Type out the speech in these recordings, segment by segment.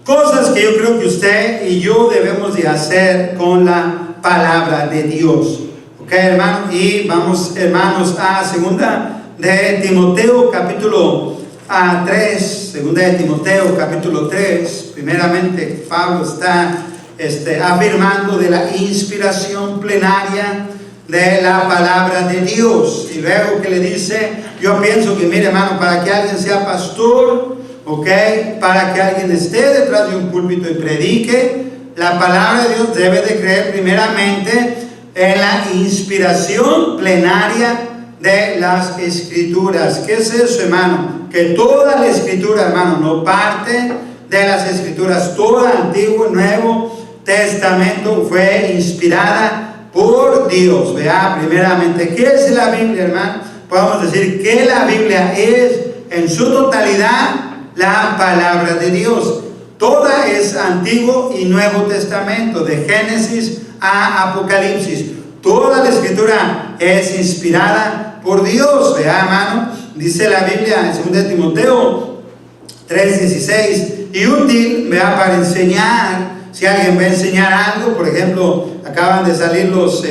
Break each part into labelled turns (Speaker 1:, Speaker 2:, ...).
Speaker 1: cosas que yo creo que usted y yo debemos de hacer con la palabra de Dios. Ok, hermano, y vamos, hermanos, a segunda de Timoteo capítulo 3, segunda de Timoteo capítulo 3. Primeramente Pablo está afirmando de la inspiración plenaria de la palabra de Dios, y luego que le dice, yo pienso que, mire, hermano, para que alguien sea pastor, ok, para que alguien esté detrás de un púlpito y predique, la palabra de Dios debe de creer primeramente en la inspiración plenaria de las Escrituras. ¿Qué es eso, hermano? Que toda la Escritura, hermano, no parte de las Escrituras. Todo Antiguo y Nuevo Testamento fue inspirada por Dios. Vea, primeramente, ¿qué es la Biblia, hermano? Podemos decir que la Biblia es en su totalidad la palabra de Dios. Toda es Antiguo y Nuevo Testamento, de Génesis a Apocalipsis. Toda la Escritura es inspirada por Dios. Vea, hermano, dice la Biblia en 2 Timoteo 3:16, y útil, vea, para enseñar. Si alguien va a enseñar algo, por ejemplo, acaban de salir los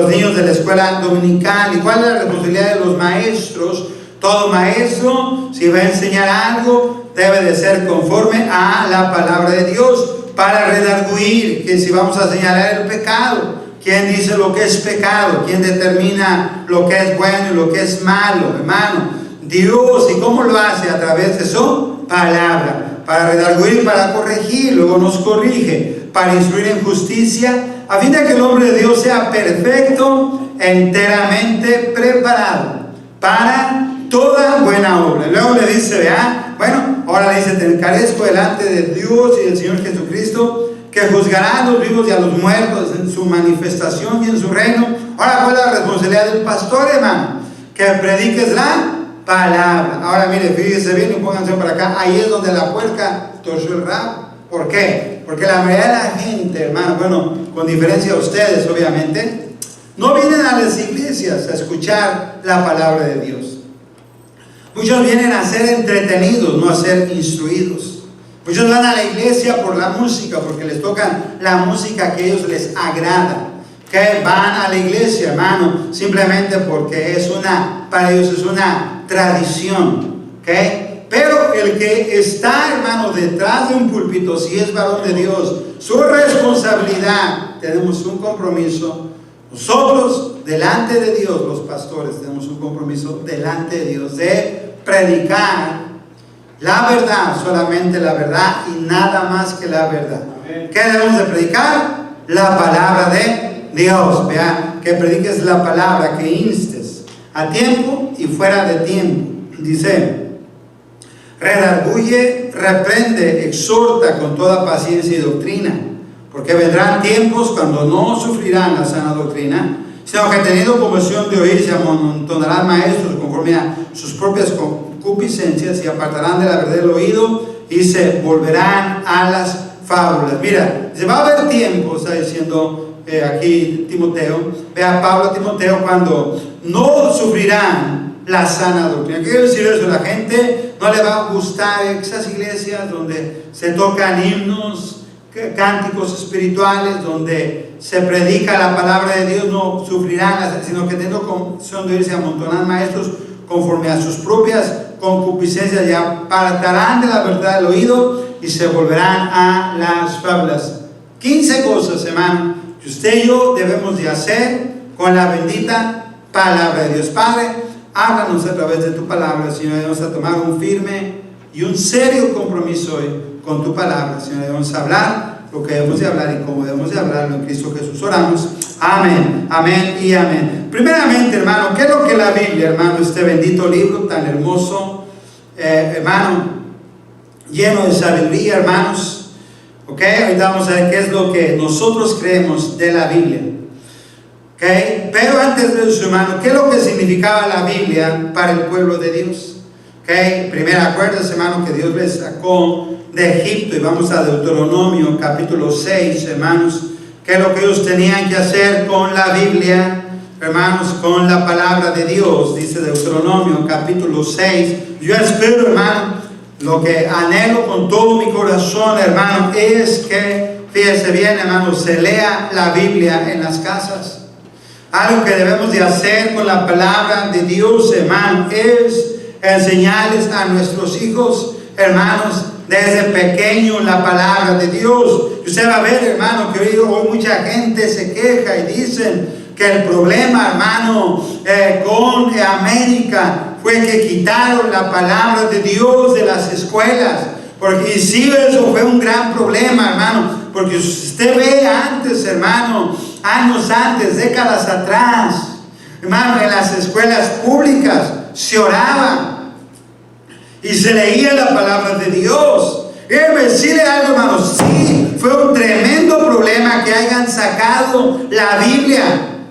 Speaker 1: niños de la escuela dominical. ¿Y cuál es la responsabilidad de los maestros? Todo maestro, si va a enseñar algo, debe de ser conforme a la palabra de Dios, para redarguir, que si vamos a señalar el pecado, ¿quién dice lo que es pecado? ¿Quién determina lo que es bueno y lo que es malo, hermano? Dios. ¿Y cómo lo hace? A través de su palabra. Para redarguir, para corregir, luego nos corrige, para instruir en justicia, a fin de que el hombre de Dios sea perfecto, enteramente preparado para toda buena obra. Luego le dice, vea, bueno, ahora le dice, te encarezco delante de Dios y del Señor Jesucristo, que juzgará a los vivos y a los muertos en su manifestación y en su reino. Ahora, ¿cuál es la responsabilidad del pastor, hermano? Que prediques la palabra. Ahora mire, fíjese bien y pónganse para acá. Ahí es donde la puerca torció el rabo. ¿Por qué? Porque la mayoría de la gente, hermano, bueno, con diferencia de ustedes, obviamente, no vienen a las iglesias a escuchar la palabra de Dios. Muchos vienen a ser entretenidos, no a ser instruidos. Muchos van a la iglesia por la música, porque les tocan la música que a ellos les agrada. Que van a la iglesia, hermano, simplemente porque para ellos es una tradición, ¿ok? Pero el que está, hermano, detrás de un púlpito, si es varón de Dios, su responsabilidad, tenemos un compromiso. Nosotros, delante de Dios, los pastores, tenemos un compromiso delante de Dios de predicar la verdad, solamente la verdad y nada más que la verdad. ¿Qué debemos de predicar? La palabra de Dios. Vea, que prediques la palabra, que instes a tiempo y fuera de tiempo. Dice, redarguye, reprende, exhorta con toda paciencia y doctrina, porque vendrán tiempos cuando no sufrirán la sana doctrina, sino que teniendo conversión de oír, se amontonarán maestros conforme a sus propias concupiscencias, y apartarán de la verdad el oído y se volverán a las fábulas. Mira, se va a haber tiempo, está diciendo aquí Timoteo, vea Pablo a Timoteo, cuando no sufrirán la sana doctrina. ¿Qué quiere decir eso? La gente no le va a gustar esas iglesias donde se tocan himnos, cánticos espirituales, donde se predica la palabra de Dios. No sufrirán, sino que teniendo conversión de oír, se amontonan maestros conforme a sus propias concupiscencias, y apartarán de la verdad el oído y se volverán a las fábulas. 15 cosas, hermano, que usted y yo debemos de hacer con la bendita palabra de Dios. Padre, háblanos a través de tu palabra, Señor. Vamos a tomar un firme y un serio compromiso hoy con tu palabra, Señor. Debemos hablar lo que debemos de hablar y cómo debemos de hablarlo. En Cristo Jesús oramos. Amén, amén y amén. Primeramente, hermano, ¿qué es lo que la Biblia, hermano, este bendito libro tan hermoso, hermano, lleno de sabiduría, hermanos? Ok, ahorita vamos a ver qué es lo que nosotros creemos de la Biblia. Ok, pero antes de eso, hermano, ¿qué es lo que significaba la Biblia para el pueblo de Dios? Ok, primero acuérdense, hermano, que Dios les sacó de Egipto, y vamos a Deuteronomio capítulo 6, hermanos. ¿Qué es lo que ellos tenían que hacer con la Biblia, hermanos? Con la palabra de Dios. Dice Deuteronomio capítulo 6. Yo espero, hermano, lo que anhelo con todo mi corazón, hermano, es que, fíjese bien, hermano, se lea la Biblia en las casas. Algo que debemos de hacer con la palabra de Dios, hermano, es enseñarles a nuestros hijos, hermanos, desde pequeño la palabra de Dios. Y usted va a ver, hermano, que hoy mucha gente se queja y dicen que el problema, hermano, con América fue que quitaron la palabra de Dios de las escuelas. Porque y sí, eso fue un gran problema, hermano. Porque usted ve antes, hermano, años antes, décadas atrás, hermano, en las escuelas públicas se oraba y se leía la palabra de Dios. Déjeme decirle algo, hermano, sí, fue un tremendo problema que hayan sacado la Biblia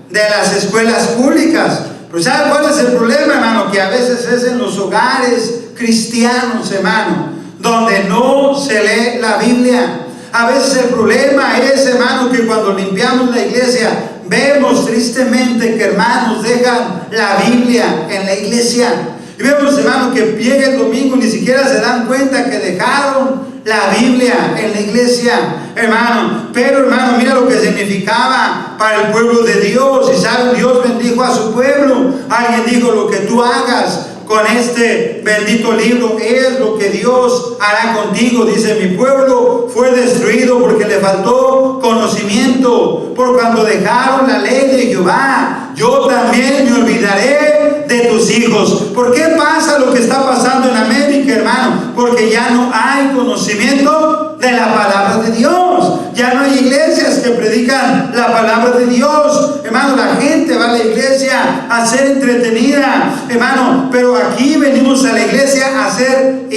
Speaker 1: de las escuelas públicas. Pero ¿sabe cuál es el problema, hermano? Que a veces es en los hogares cristianos, hermano, donde no se lee la Biblia. A veces el problema es, hermano, que cuando limpiamos la iglesia, vemos tristemente que hermanos dejan la Biblia en la iglesia. Y vemos, hermano, que llega el domingo y ni siquiera se dan cuenta que dejaron la Biblia en la iglesia, hermano. Pero, hermano, mira lo que significaba para el pueblo de Dios. Y saben, Dios bendijo a su pueblo. Alguien dijo: lo que tú hagas con este bendito libro es lo que Dios hará contigo. Dice: mi pueblo fue destruido porque le faltó conocimiento, por cuando dejaron la ley de Jehová. Yo también me olvidaré de tus hijos. ¿Por qué pasa lo que está pasando en América, hermano? Porque ya no hay conocimiento de la palabra de Dios. Ya no hay iglesias que predican la palabra de Dios, hermano. La gente va a la iglesia a ser entretenida, hermano, pero aquí venimos a la iglesia a ser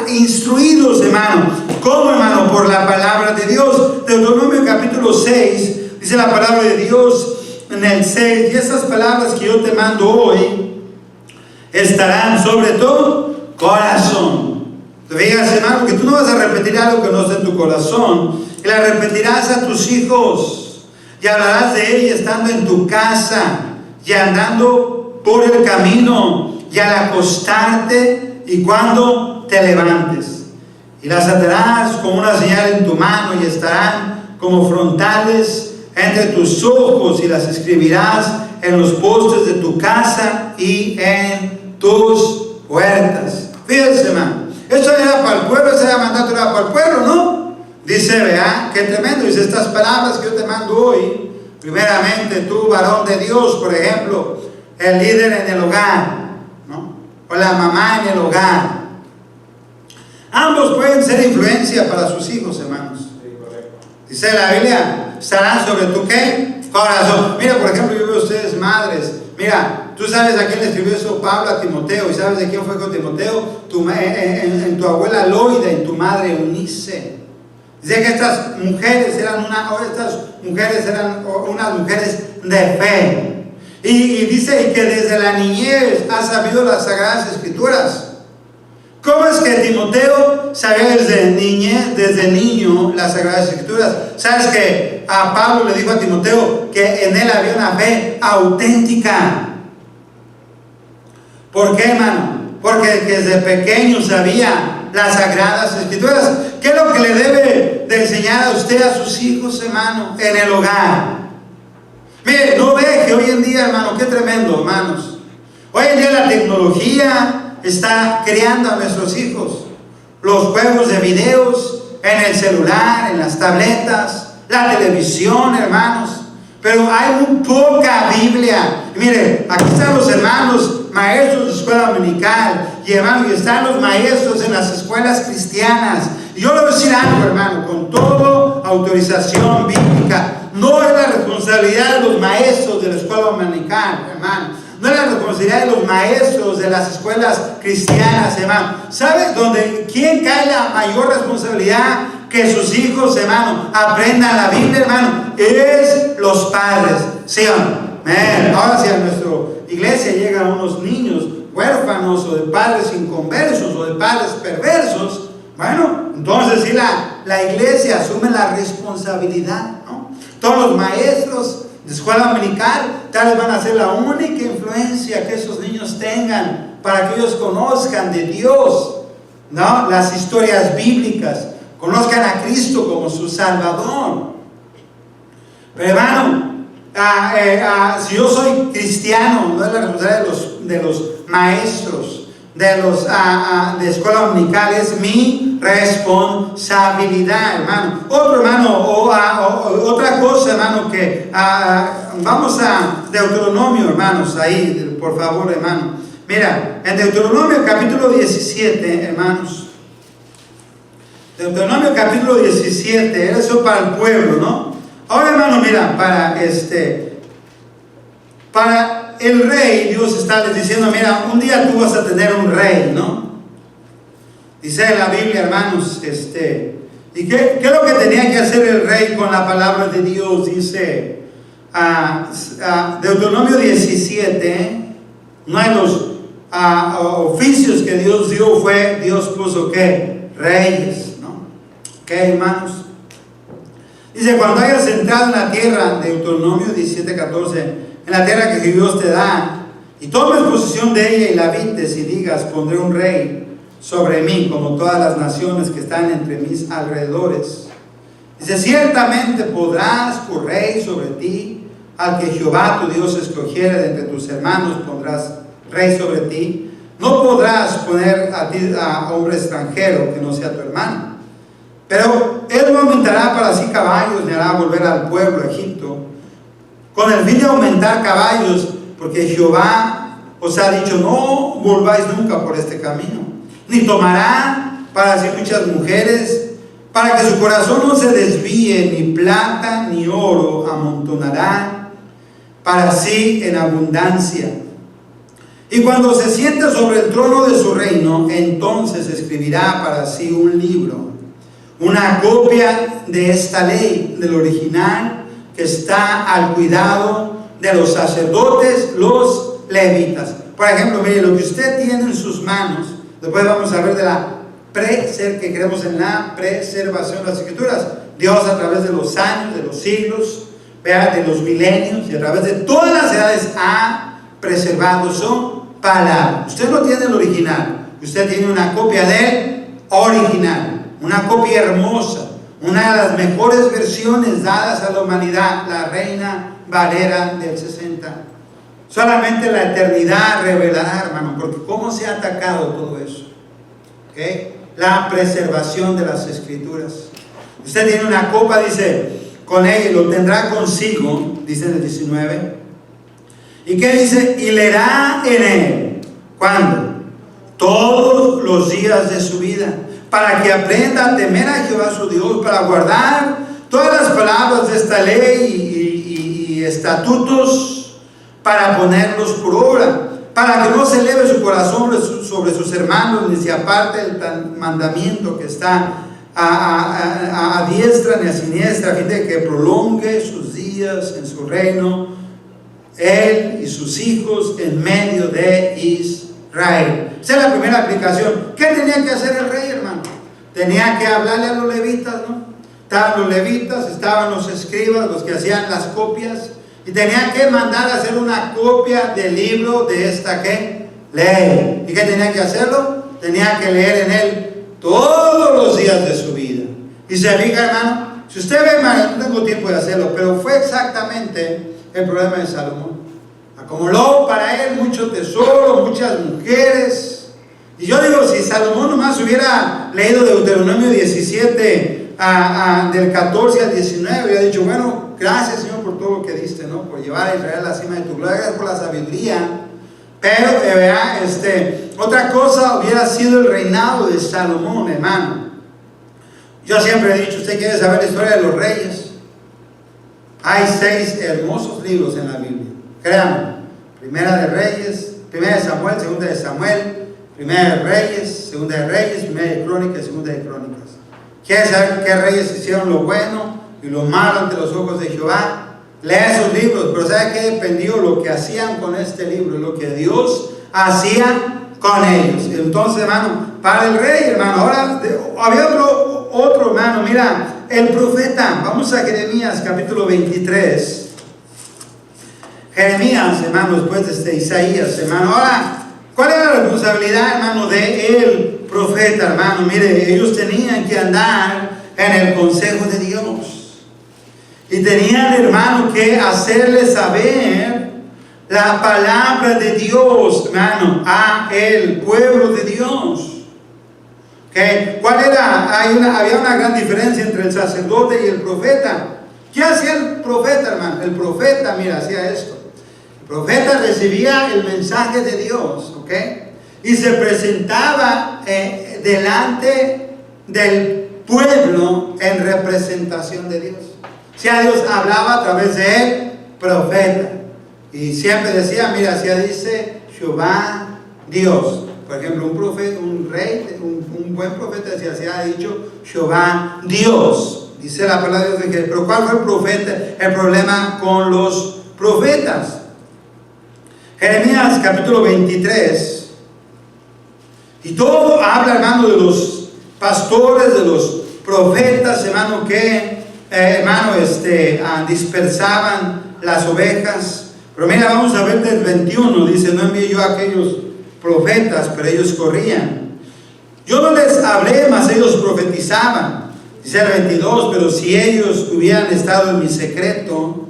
Speaker 1: instruidos, hermano. ¿Cómo, hermano? Por la palabra de Dios. Deuteronomio capítulo 6, dice la palabra de Dios en el 6: y estas palabras que yo te mando hoy estarán sobre tu corazón. Te fijas, hermano, que tú no vas a repetir algo que no esté en tu corazón, y la repetirás a tus hijos, y hablarás de ella estando en tu casa, y andando por el camino, y al acostarte, y cuando te levantes. Y las atarás como una señal en tu mano, y estarán como frontales entre tus ojos, y las escribirás en los postes de tu casa y en tus puertas. Fíjense, hermano, esto era para el pueblo, ese mandato era para el pueblo, ¿no? Dice, vea, qué tremendo. Dice: estas palabras que yo te mando hoy, primeramente tú, varón de Dios, por ejemplo, el líder en el hogar, ¿no? O la mamá en el hogar. Ambos pueden ser influencia para sus hijos, hermanos. Dice la Biblia: estarán sobre tu ¿qué? Corazón. Mira, por ejemplo, yo veo a ustedes madres. Mira, tú sabes a quién le escribió eso Pablo a Timoteo. ¿Y sabes de quién fue con Timoteo? En tu abuela Loida, en tu madre Eunice. Dice que estas mujeres eran unas mujeres de fe. Y dice que desde la niñez ha sabido las Sagradas Escrituras. ¿Cómo es que Timoteo sabía desde niño las Sagradas Escrituras? ¿Sabes que a Pablo le dijo a Timoteo que en él había una fe auténtica? ¿Por qué, hermano? Porque desde pequeño sabía las Sagradas Escrituras. ¿Qué es lo que le debe de enseñar a usted a sus hijos, hermano, en el hogar? Mire, no ve que hoy en día, hermano, qué tremendo, hermanos. Hoy en día la tecnología está criando a nuestros hijos. Los juegos de videos en el celular, en las tabletas, la televisión, hermanos. Pero hay muy poca Biblia. Y mire, aquí están los hermanos maestros de escuela dominical, y hermano, y están los maestros en las escuelas cristianas. Y yo le voy a decir algo, hermano, con toda autorización bíblica: no es la responsabilidad de los maestros de la escuela dominical, hermano. No es la responsabilidad de los maestros de las escuelas cristianas, hermano. ¿Sabe quién cae la mayor responsabilidad que sus hijos, hermano, aprendan la Biblia, hermano? Es los padres. ¿Sí o no? Ahora, si a nuestra iglesia llegan unos niños huérfanos, o de padres inconversos, o de padres perversos, bueno, entonces sí la iglesia asume la responsabilidad, ¿no? Todos los maestros de escuela dominical tal vez van a ser la única influencia que esos niños tengan para que ellos conozcan de Dios. ¿no? Las historias bíblicas, conozcan a Cristo como su Salvador. Pero hermano, si yo soy cristiano, no es la responsabilidad de los maestros, de los de escuela dominical, es mi responsabilidad, hermano. Otro hermano, otra cosa, hermano, que vamos a Deuteronomio, hermanos, ahí, por favor, hermano. Mira, en Deuteronomio capítulo 17, hermanos. Deuteronomio capítulo 17, eso para el pueblo, ¿no? Ahora, hermano, mira, para el rey, Dios está les diciendo, mira, un día tú vas a tener un rey, ¿no? Dice la Biblia, hermanos, ¿y qué es lo que tenía que hacer el rey con la palabra de Dios? Dice, Deuteronomio 17, uno de los oficios que Dios dio fue, Dios puso, ¿qué? Reyes, ¿no? ¿Qué, hermanos? Dice, cuando hayas entrado en la tierra, Deuteronomio 17:14, en la tierra que Dios te da, y tomes posesión de ella y la habites y digas, pondré un rey sobre mí, como todas las naciones que están entre mis alrededores. Dice, ciertamente podrás por rey sobre ti, al que Jehová tu Dios escogiere de entre tus hermanos, pondrás rey sobre ti. No podrás poner a ti a hombre extranjero que no sea tu hermano. Pero él no aumentará para sí caballos, ni hará volver al pueblo a Egipto, con el fin de aumentar caballos, porque Jehová os ha dicho, no volváis nunca por este camino, ni tomará para sí muchas mujeres, para que su corazón no se desvíe, ni plata ni oro amontonará para sí en abundancia. Y cuando se siente sobre el trono de su reino, entonces escribirá para sí un libro, una copia de esta ley, del original, que está al cuidado de los sacerdotes, los levitas. Por ejemplo, mire, lo que usted tiene en sus manos, después vamos a ver de la que creemos en la preservación de las Escrituras. Dios, a través de los años, de los siglos, de los milenios y a través de todas las edades ha preservado su palabra. Usted no tiene el original, usted tiene una copia del original. Una copia hermosa, una de las mejores versiones dadas a la humanidad, la Reina Valera del 60. Solamente la eternidad revelará, hermano, porque cómo se ha atacado todo eso. ¿Okay? La preservación de las Escrituras. Usted tiene una copa, dice, con ella y lo tendrá consigo, dice en el 19. ¿Y qué dice? Y leerá en él. ¿Cuándo? Todos los días de su vida, para que aprenda a temer a Jehová su Dios, para guardar todas las palabras de esta ley y estatutos, para ponerlos por obra, para que no se eleve su corazón sobre sus hermanos, ni se aparte el mandamiento que está a diestra ni a siniestra, a fin de que prolongue sus días en su reino, él y sus hijos en medio de Israel. Esa es la primera aplicación. ¿Qué tenía que hacer el rey, hermano? Tenía que hablarle a los levitas, ¿no? Estaban los levitas, estaban los escribas, los que hacían las copias, y tenía que mandar a hacer una copia del libro de esta ¿qué? Ley. ¿Y qué tenía que hacerlo? Tenía que leer en él todos los días de su vida. Y se fija, hermano, si usted ve, hermano, no tengo tiempo de hacerlo, pero fue exactamente el problema de Salomón. Acumuló para él mucho tesoro, muchas mujeres. Y yo digo, si Salomón nomás hubiera leído Deuteronomio 17, del 14 al 19, hubiera dicho, bueno, gracias, Señor, por todo lo que diste, ¿no? Por llevar a Israel a la cima de tu gloria, gracias por la sabiduría. Pero, otra cosa hubiera sido el reinado de Salomón, hermano. Yo siempre he dicho, usted quiere saber la historia de los reyes. Hay 6 hermosos libros en la Biblia. Créanme, Primera de Reyes, Primera de Samuel, Segunda de Samuel, Primera de Reyes, Segunda de Reyes, Primera de Crónicas, Segunda de Crónicas. ¿Quiere saber qué reyes hicieron lo bueno y lo malo ante los ojos de Jehová? Lea esos libros, pero ¿sabe qué dependió? Lo que hacían con este libro, lo que Dios hacía con ellos. Entonces, hermano, para el rey, hermano, ahora había otro hermano, mira, el profeta. Vamos a Jeremías capítulo 23. Jeremías, hermano, después de Isaías, hermano. Ahora, ¿cuál era la responsabilidad, hermano, de el profeta, hermano, mire, ellos tenían que andar en el consejo de Dios. Y tenían, hermano, que hacerle saber la palabra de Dios, hermano, a el pueblo de Dios. ¿Okay? ¿Cuál era? Había una gran diferencia entre el sacerdote y el profeta. ¿Qué hacía el profeta, hermano? El profeta, mira, hacía esto. El profeta recibía el mensaje de Dios, ¿ok? Y se presentaba delante del pueblo en representación de Dios. O sea, Dios hablaba a través del profeta. Y siempre decía, mira, así dice Jehová Dios. Por ejemplo, un profeta, un rey, un buen profeta decía, así ha dicho Jehová Dios. Dice la palabra de Dios de que, pero ¿cuál fue el problema con los profetas? Jeremías capítulo 23. Y todo habla, hermano, de los pastores, de los profetas, hermano, que, dispersaban las ovejas. Pero mira, vamos a ver del 21, dice, no envié yo a aquellos profetas, pero ellos corrían. Yo no les hablé, mas ellos profetizaban. Dice el 22, pero si ellos hubieran estado en mi secreto,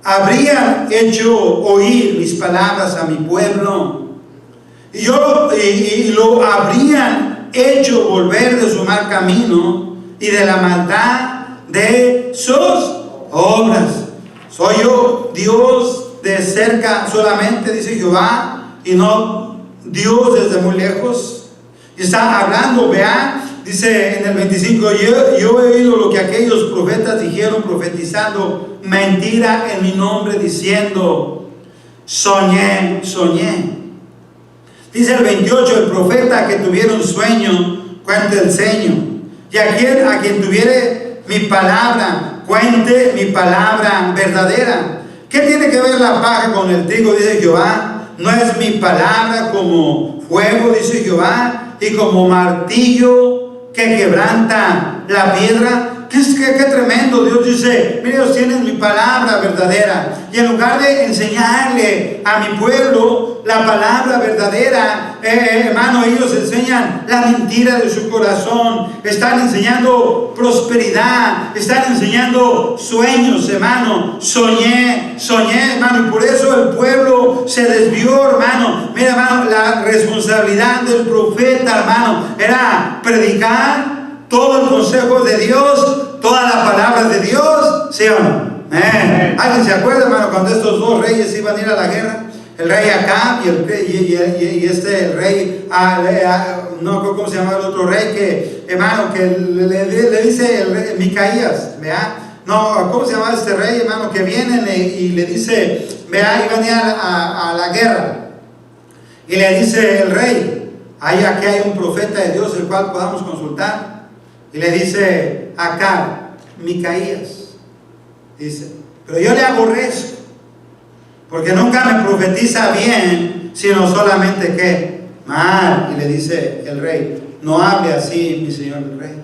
Speaker 1: habrían hecho oír mis palabras a mi pueblo, y lo habrían hecho volver de su mal camino y de la maldad de sus obras. Soy yo Dios de cerca solamente, dice Jehová, y no Dios desde muy lejos. Y está hablando, vean, dice en el 25, yo he oído lo que aquellos profetas dijeron, profetizando mentira en mi nombre, diciendo, soñé. Dice el 28, el profeta que tuviera un sueño, cuente el sueño. Y a quien tuviere mi palabra, cuente mi palabra verdadera. ¿Qué tiene que ver la paja con el trigo? Dice Jehová. ¿No es mi palabra como fuego, dice Jehová, y como martillo que quebranta la piedra? ¿Qué tremendo! Dios dice, mire, ellos tienen mi palabra verdadera. Y en lugar de enseñarle a mi pueblo la palabra verdadera, hermano, ellos enseñan la mentira de su corazón. Están enseñando prosperidad, están enseñando sueños, hermano. Soñé, hermano, y por eso el pueblo se desvió, hermano. Mira, hermano, la responsabilidad del profeta, hermano, era predicar todo el consejo de Dios, toda la palabra de Dios, ¿sí o no? ¿Alguien se acuerda, hermano, cuando estos dos reyes iban a ir a la guerra? El rey Acab y el rey, no creo cómo se llama el otro rey, que, hermano, que le dice el rey, Micaías, ¿vea? No, ¿cómo se llama este rey, hermano? Que vienen y le dice, vea, iban a ir a la guerra. Y le dice el rey, aquí hay un profeta de Dios el cual podamos consultar. Y le dice acá, Micaías, dice, pero yo le aborrezco, porque nunca me profetiza bien, sino solamente que mal. Y le dice el rey, no hable así, mi señor el rey.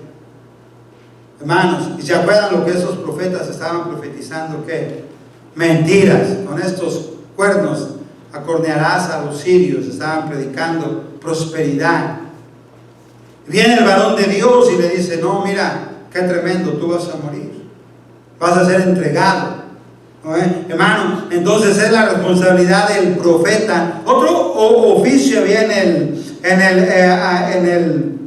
Speaker 1: Hermanos, ¿y se acuerdan lo que esos profetas estaban profetizando? ¿Qué? Mentiras. Con estos cuernos acornearás a los sirios. Estaban predicando prosperidad. Viene el varón de Dios y le dice, no, mira, qué tremendo, tú vas a morir, vas a ser entregado, ¿no? Hermano, entonces es la responsabilidad del profeta. Otro oficio había en el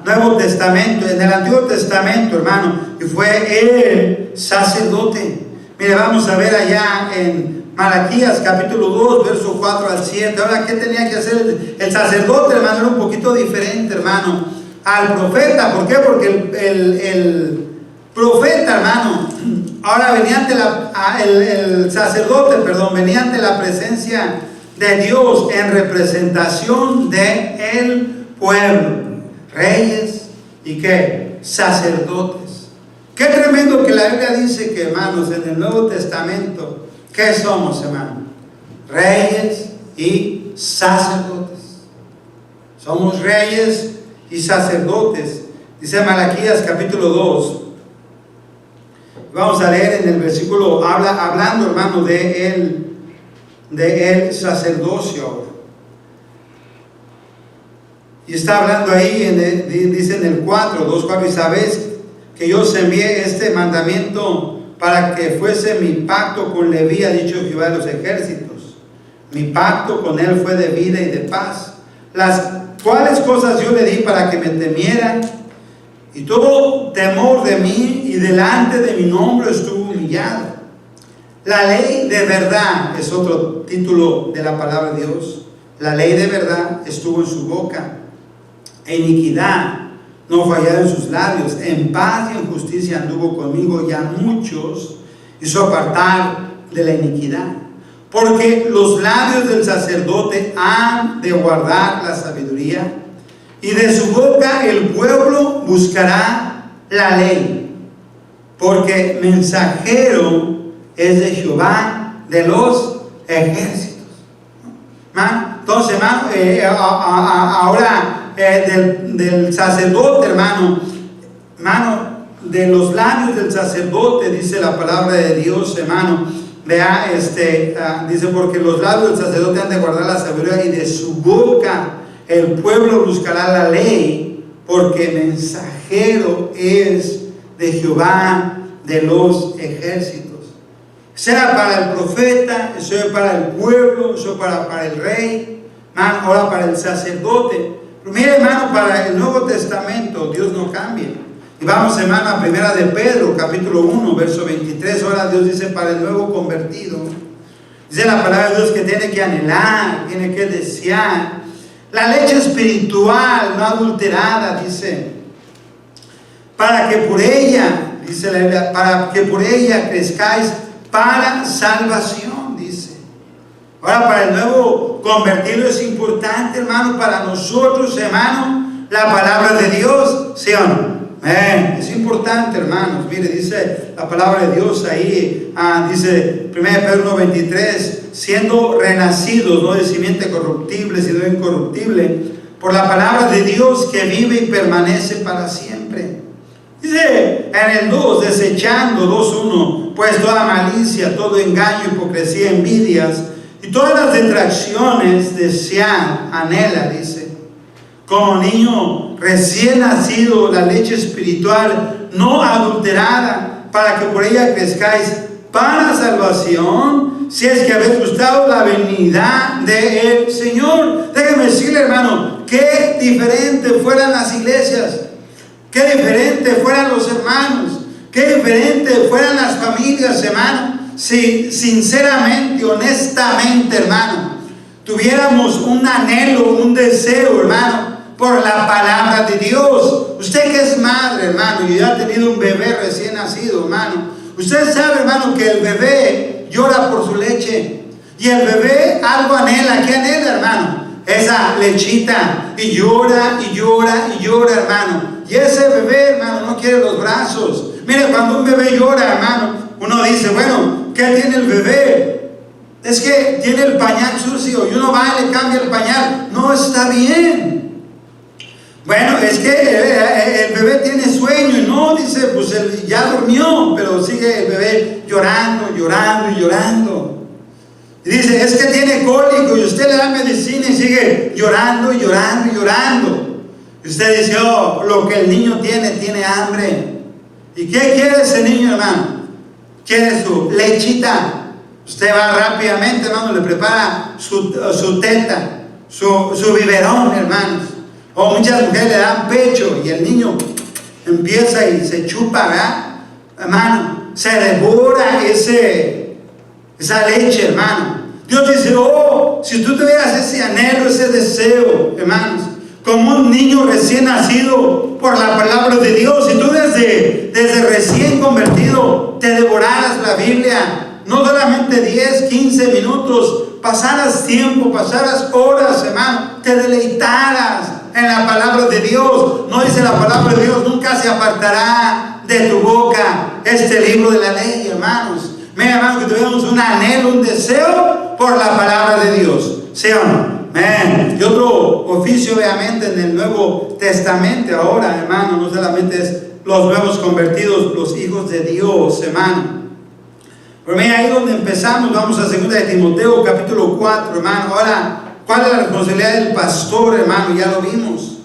Speaker 1: Nuevo Testamento, en el Antiguo Testamento, hermano, y fue el sacerdote. Mire, vamos a ver allá en Malaquías capítulo 2, verso 4 al 7. Ahora, ¿qué tenía que hacer el sacerdote, hermano? Era un poquito diferente, hermano, al profeta. ¿Por qué? Porque el profeta, hermano, ahora venía ante el sacerdote, perdón, venía ante la presencia de Dios en representación del pueblo. Reyes y ¿qué? Sacerdotes. Qué tremendo que la Biblia dice que, hermanos, en el Nuevo Testamento, ¿qué somos, hermano? Reyes y sacerdotes. Somos reyes y sacerdotes. Dice Malaquías capítulo 2. Vamos a leer en el versículo, hablando, hermano, de el sacerdocio ahora. Y está hablando ahí, dice en el 4, 2:4, y sabéis que yo os envié este mandamiento para que fuese mi pacto con Leví, ha dicho Jehová de los ejércitos. Mi pacto con él fue de vida y de paz. Las cuales cosas yo le di para que me temieran, y tuvo temor de mí, y delante de mi nombre estuvo humillado. La ley de verdad es otro título de la palabra de Dios. La ley de verdad estuvo en su boca. Iniquidad no fallaron en sus labios. En paz y en justicia anduvo conmigo, y a muchos hizo apartar de la iniquidad. Porque los labios del sacerdote han de guardar la sabiduría, y de su boca el pueblo buscará la ley. Porque mensajero es de Jehová de los ejércitos. Entonces, hermano, ahora del sacerdote, hermano, de los labios del sacerdote, dice la palabra de Dios, hermano. Vea, dice, porque los labios del sacerdote han de guardar la sabiduría, y de su boca el pueblo buscará la ley, porque mensajero es de Jehová de los ejércitos. Sea para el profeta, sea para el pueblo, sea para el rey, ahora para el sacerdote. Pero mire, hermano, para el Nuevo Testamento Dios no cambia. Y vamos, hermano, a primera de Pedro, capítulo 1, verso 23. Ahora Dios dice para el nuevo convertido. Dice la palabra de Dios que tiene que anhelar, tiene que desear la leche espiritual no adulterada, dice, para que por ella, dice la Biblia, para que por ella crezcáis para salvación, dice. Ahora, para el nuevo convertido es importante, hermano, para nosotros, hermano, la palabra de Dios, ¿sí o no? Es importante, hermanos. Mire, dice la palabra de Dios ahí, dice 1 Pedro 23, siendo renacidos, no de simiente corruptible, sino de incorruptible, por la palabra de Dios que vive y permanece para siempre. Dice en el 2, desechando 2:1, pues toda malicia, todo engaño, hipocresía, envidias y todas las detracciones, desead, anhela, dice, como niño recién nacido, la leche espiritual no adulterada, para que por ella crezcáis para salvación, si es que habéis gustado la venida del Señor. Déjeme decirle, hermano, qué diferente fueran las iglesias, qué diferente fueran los hermanos, qué diferente fueran las familias, hermano, si sinceramente, honestamente, hermano, tuviéramos un anhelo, un deseo, hermano, por la palabra de Dios. Usted que es madre, hermano, y ya ha tenido un bebé recién nacido, hermano, usted sabe, hermano, que el bebé llora por su leche, y el bebé algo anhela. ¿Qué anhela, hermano? Esa lechita, y llora, y llora, y llora, hermano. Y ese bebé, hermano, no quiere los brazos. Mire, cuando un bebé llora, hermano, uno dice, bueno, ¿qué tiene el bebé? Es que tiene el pañal sucio, y uno va y le cambia el pañal. No está bien. Bueno, es que el bebé tiene sueño, y no, dice, pues él ya durmió, pero sigue el bebé llorando, llorando y llorando. Y dice, es que tiene cólico, y usted le da medicina y sigue llorando y llorando y llorando. Y usted dice, oh, lo que el niño tiene hambre. ¿Y qué quiere ese niño, hermano? Quiere su lechita. Usted va rápidamente, hermano, le prepara su teta, su biberón, hermanos. O muchas mujeres le dan pecho y el niño empieza y se chupa, ¿verdad? Hermano, se devora esa leche, hermano. Dios dice, oh, si tú tuvieras ese anhelo, ese deseo, hermanos, como un niño recién nacido por la palabra de Dios, y tú desde recién convertido te devoraras la Biblia, no solamente 10, 15 minutos, pasaras tiempo, pasaras horas, hermano, te deleitaras en la palabra de Dios. No dice la palabra de Dios, nunca se apartará de tu boca este libro de la ley, hermanos. Mira, hermanos, que tuvimos un anhelo, un deseo por la palabra de Dios, ¿sí o no? Y otro oficio, obviamente, en el Nuevo Testamento ahora, hermano, no solamente es los nuevos convertidos, los hijos de Dios, hermano. Pero mira, ahí donde empezamos, vamos a 2 de Timoteo, capítulo 4, hermano. Ahora, ¿cuál es la responsabilidad del pastor, hermano? Ya lo vimos.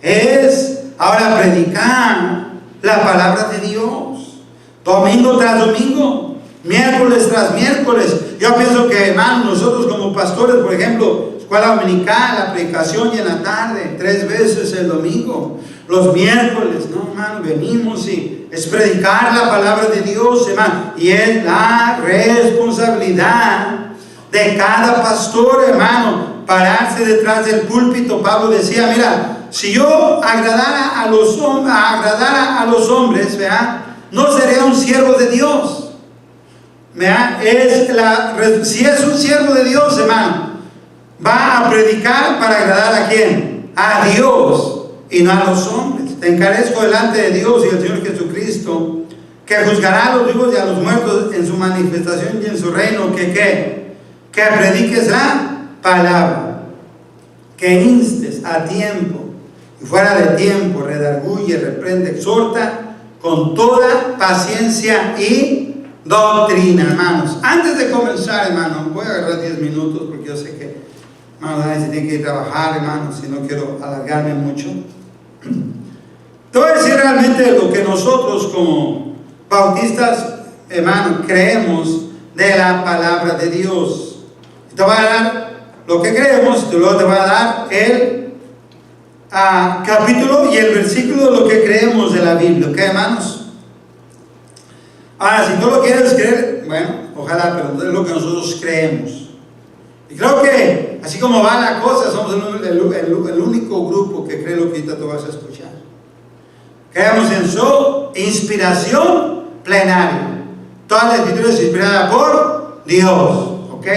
Speaker 1: es ahora predicar la palabra de Dios, domingo tras domingo, miércoles tras miércoles. Yo pienso que, hermano, nosotros como pastores, por ejemplo, escuela dominical, la predicación y en la tarde, 3 veces el domingo, los miércoles, ¿no, hermano? Venimos y es predicar la palabra de Dios, hermano, y es la responsabilidad de cada pastor, hermano, pararse detrás del púlpito. Pablo decía, mira, si yo agradara a los hombres, ¿verdad?, no sería un siervo de Dios, ¿verdad? Si es un siervo de Dios, hermano, va a predicar para agradar ¿a quién? A Dios y no a los hombres. Te encarezco delante de Dios y el Señor Jesucristo, que juzgará a los vivos y a los muertos en su manifestación y en su reino, que prediques la palabra, que instes a tiempo y fuera de tiempo, redarguye, reprende, exhorta con toda paciencia y doctrina, hermanos. Antes de comenzar, hermano, voy a agarrar 10 minutos porque yo sé que, hermano, nadie se tiene que ir a trabajar, hermano, si no quiero alargarme mucho. Te voy a decir realmente lo que nosotros como bautistas, hermano, creemos de la palabra de Dios. Te voy a dar lo que creemos, y luego te voy a dar el capítulo y el versículo de lo que creemos de la Biblia, ¿ok, hermanos? Ahora, si tú lo quieres creer, bueno, ojalá, pero es lo que nosotros creemos. Y creo que, así como va la cosa, somos el único grupo que cree lo que ahorita tú vas a escuchar. Creemos en su inspiración plenaria. Toda la escritura es inspirada por Dios, ¿ok?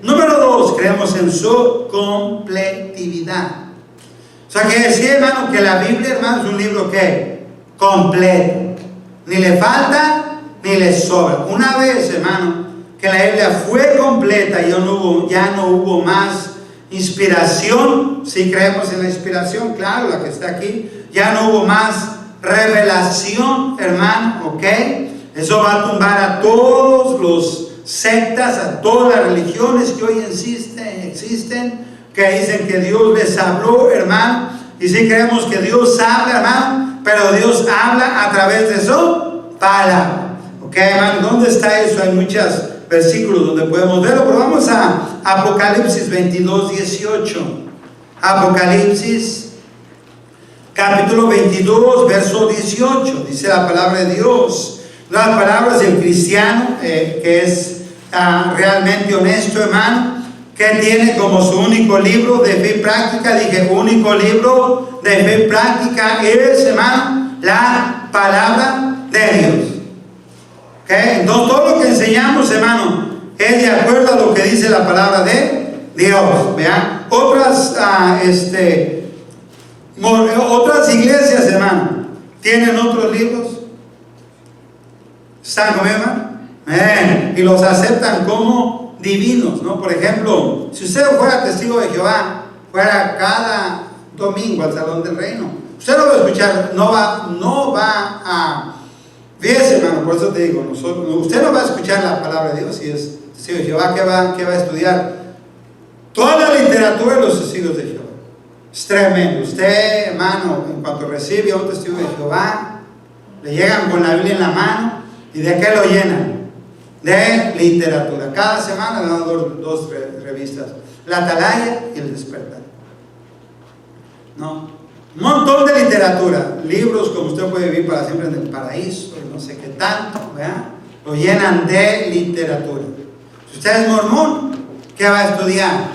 Speaker 1: Número 2, creemos en su completividad. O sea, que decir, hermano, que la Biblia, hermano, es un libro que completo. Ni le falta, ni le sobra. Una vez, hermano, que la Biblia fue completa y ya no hubo más inspiración. Si creemos en la inspiración, claro, la que está aquí. Ya no hubo más revelación, hermano, ¿ok? Eso va a tumbar a todos los sectas, a todas las religiones que hoy existen, que dicen que Dios les habló, hermano. Y sí creemos que Dios habla, hermano, pero Dios habla a través de su palabra, ¿ok, hermano? ¿Dónde está eso? Hay muchos versículos donde podemos verlo, pero vamos a Apocalipsis 22, 18. Apocalipsis capítulo 22, verso 18, dice la palabra de Dios. Las palabras del cristiano, que es realmente honesto, hermano, que tiene como su único libro de fe y práctica, dije, único libro de fe y práctica es, hermano, la palabra de Dios. ¿Okay? Entonces, todo lo que enseñamos, hermano, es de acuerdo a lo que dice la palabra de Dios. ¿Vean? Otras iglesias, hermano, tienen otros libros. ¿Están conmigo, hermano? Y los aceptan como divinos, ¿no? Por ejemplo, si usted fuera testigo de Jehová, fuera cada domingo al Salón del Reino, usted no va a escuchar, no va a, fíjese, hermano, por eso te digo, usted no va a escuchar la palabra de Dios si es testigo de Jehová. ¿Qué va a estudiar? Toda la literatura de los testigos de Jehová. Es tremendo. Usted, hermano, en cuanto recibe a un testigo de Jehová, le llegan con la Biblia en la mano. ¿Y de qué lo llenan? De literatura. Cada semana le dan dos revistas, la Atalaya y el Despertar, ¿no? Un montón de literatura, libros como usted puede vivir para siempre en el paraíso, y no sé qué tanto, ¿verdad? Lo llenan de literatura. Si usted es mormón, ¿qué va a estudiar?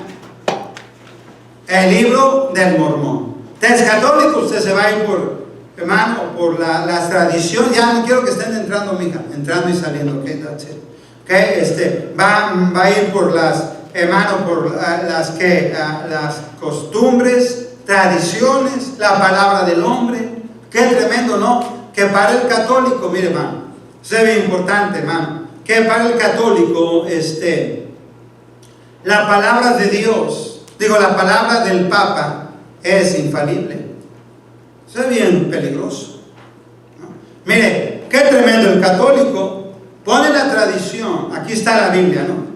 Speaker 1: El libro del mormón. Usted es católico, usted se va a ir por, hermano, por las tradiciones. Ya no quiero que estén entrando, mija, entrando y saliendo, ¿ok? That's it. ¿Okay? Va a ir por las, hermano, por las costumbres, tradiciones, la palabra del hombre. Qué tremendo, ¿no? Que para el católico, mire, hermano, eso es bien importante, hermano, que para el católico, la palabra de Dios, la palabra del Papa es infalible. Eso es bien peligroso, ¿no? Mire, qué tremendo, el católico pone la tradición, aquí está la Biblia, ¿no?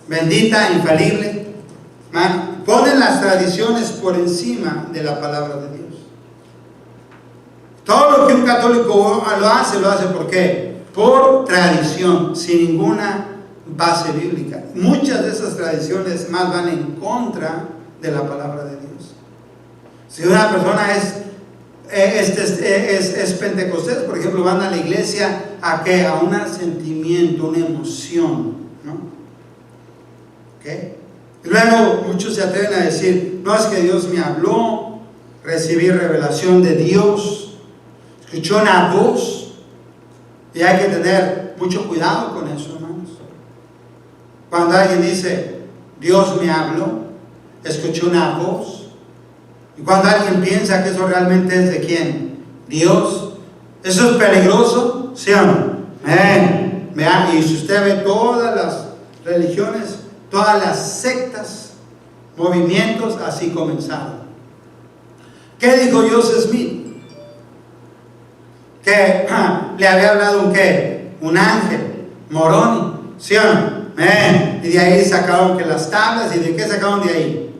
Speaker 1: Bendita, infalible, ¿no? Ponen las tradiciones por encima de la palabra de Dios. Todo lo que un católico lo hace ¿por qué? Por tradición, sin ninguna base bíblica. Muchas de esas tradiciones más van en contra de la palabra de Dios. Si una persona es pentecostés, por ejemplo, van a la iglesia ¿a qué? A un sentimiento, una emoción, ¿no? ¿Okay? Y luego muchos se atreven a decir, no, es que Dios me habló, recibí revelación de Dios, escuché una voz. Y hay que tener mucho cuidado con eso, hermanos. Cuando alguien dice, Dios me habló, escuché una voz. Y cuando alguien piensa que eso realmente es de quién, Dios, eso es peligroso, ¿sí o no? Vean, y si usted ve todas las religiones, todas las sectas, movimientos, así comenzaron. ¿Qué dijo Joseph Smith? Que le había hablado un ángel, Moroni, ¿sí o no? Y de ahí sacaron que las tablas. ¿Y de qué sacaron de ahí?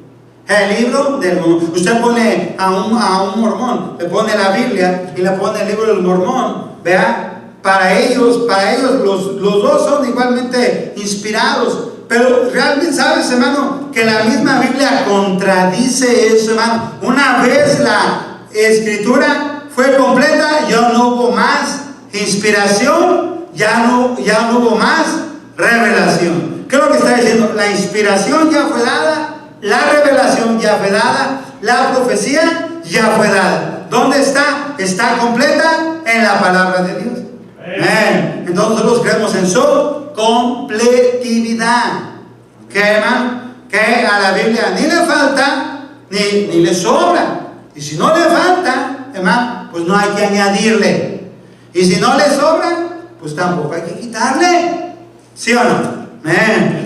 Speaker 1: El libro del mormón. Usted pone a un mormón, le pone la Biblia y le pone el libro del mormón, ¿verdad? Para ellos los dos son igualmente inspirados. Pero realmente, ¿sabes, hermano? Que la misma Biblia contradice eso, hermano. Una vez la escritura fue completa, ya no hubo más inspiración, ya no hubo más revelación. ¿Qué es lo que está diciendo? La inspiración ya fue dada, la revelación ya fue dada, la profecía ya fue dada. ¿Dónde está? Está completa en la palabra de Dios. Entonces nosotros creemos en su completividad. ¿Qué, hermano? Que a la Biblia ni le falta ni le sobra. Y si no le falta, hermano, pues no hay que añadirle. Y si no le sobra, pues tampoco hay que quitarle. ¿Sí o no?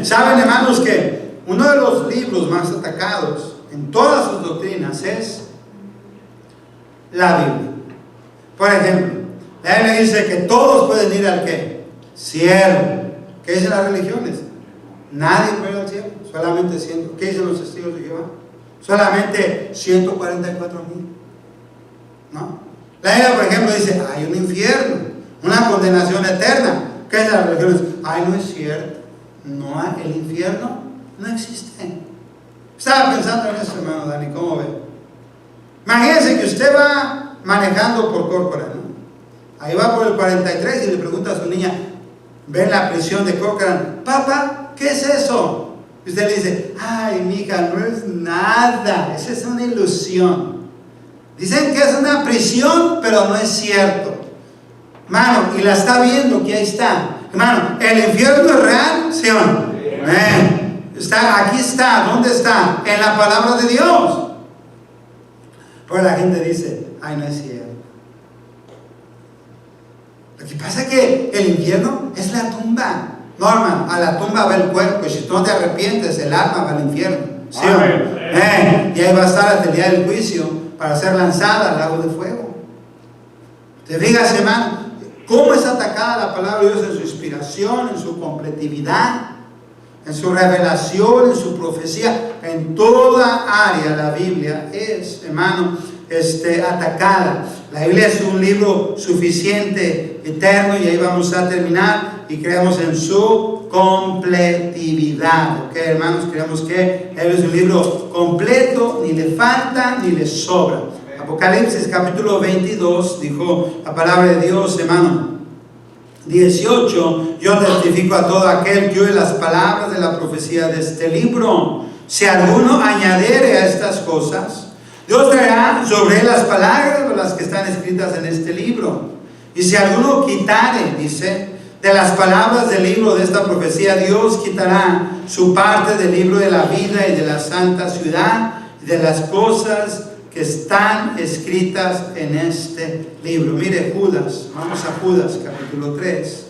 Speaker 1: Saben, hermanos, que uno de los libros más atacados en todas sus doctrinas es la Biblia. Por ejemplo, la Biblia dice que todos pueden ir al ¿qué? Cielo. ¿Qué dicen las religiones? Nadie puede ir al cielo, solamente 100. ¿Qué dicen los testigos de Jehová? Solamente 144,000. ¿No? La Biblia, por ejemplo, dice, hay un infierno, una condenación eterna. ¿Qué dicen las religiones? Ay, no es cierto. No hay, el infierno no existe. Estaba pensando en eso, hermano Dani, ¿cómo ve? Imagínense que usted va manejando por Corcoran, ¿no? Ahí va por el 43 y le pregunta a su niña, ve la prisión de Corcoran, papá, ¿qué es eso? Y usted le dice, ay, mija, no es nada, esa es una ilusión. Dicen que es una prisión, pero no es cierto. Hermano, y la está viendo que ahí está. Hermano, ¿el infierno es real? ¿Sí o no? Aquí está, ¿dónde está? En la palabra de Dios. Pero la gente dice, ay, no es cierto. Lo que pasa es que el infierno es la tumba. No, hermano, a la tumba va el cuerpo. Y si tú no te arrepientes, el alma va al infierno. ¿Sí o no? Y ahí va a estar hasta el día del juicio para ser lanzada al lago de fuego. ¿Te fijas, hermano? ¿Cómo es atacada la palabra de Dios en su inspiración, en su completividad, en su revelación, en su profecía? En toda área la Biblia es, hermano, atacada. La Biblia es un libro suficiente, eterno, y ahí vamos a terminar, y creemos en su completividad. ¿Ok, hermanos? Creemos que Él es un libro completo, ni le falta ni le sobra. Apocalipsis capítulo 22, dijo la palabra de Dios, hermano, 18, yo testifico a todo aquel que oye las palabras de la profecía de este libro. Si alguno añadiere a estas cosas, Dios traerá sobre él las palabras de las que están escritas en este libro. Y si alguno quitare, dice, de las palabras del libro de esta profecía, Dios quitará su parte del libro de la vida y de la santa ciudad y de las cosas que están escritas en este libro. Mire, Judas, vamos a Judas capítulo 3.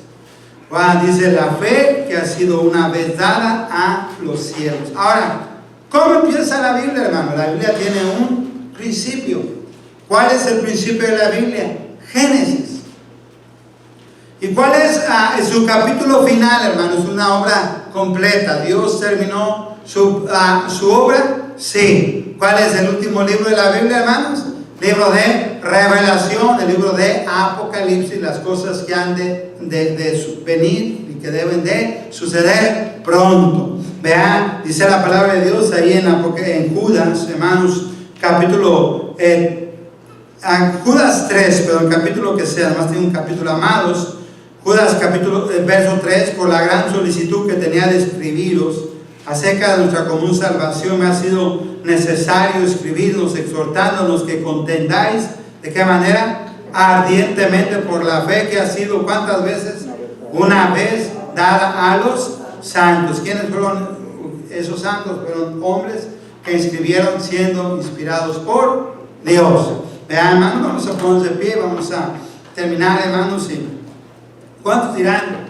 Speaker 1: Juan dice, la fe que ha sido una vez dada a los cielos. Ahora, ¿cómo empieza la Biblia, hermano? La Biblia tiene un principio. ¿Cuál es el principio de la Biblia? Génesis. ¿Y cuál es su capítulo final, hermano? Es una obra completa. ¿Dios terminó su obra? Sí. ¿Cuál es el último libro de la Biblia, hermanos? Libro de Revelación, el libro de Apocalipsis, las cosas que han de venir y que deben de suceder pronto. Vean, dice la palabra de Dios ahí en Judas, hermanos, capítulo Judas 3, pero el capítulo que sea, además tiene un capítulo, amados. Judas capítulo, verso 3, por la gran solicitud que tenía de escribiros acerca de nuestra común salvación, me ha sido necesario escribirnos, exhortándonos que contendáis, ¿de qué manera? Ardientemente por la fe que ha sido, ¿cuántas veces? Una vez dada a los santos. ¿Quiénes fueron esos santos? Fueron hombres que escribieron siendo inspirados por Dios. Vean, hermanos, vamos a ponernos de pie, vamos a terminar, hermanos. ¿Cuántos dirán?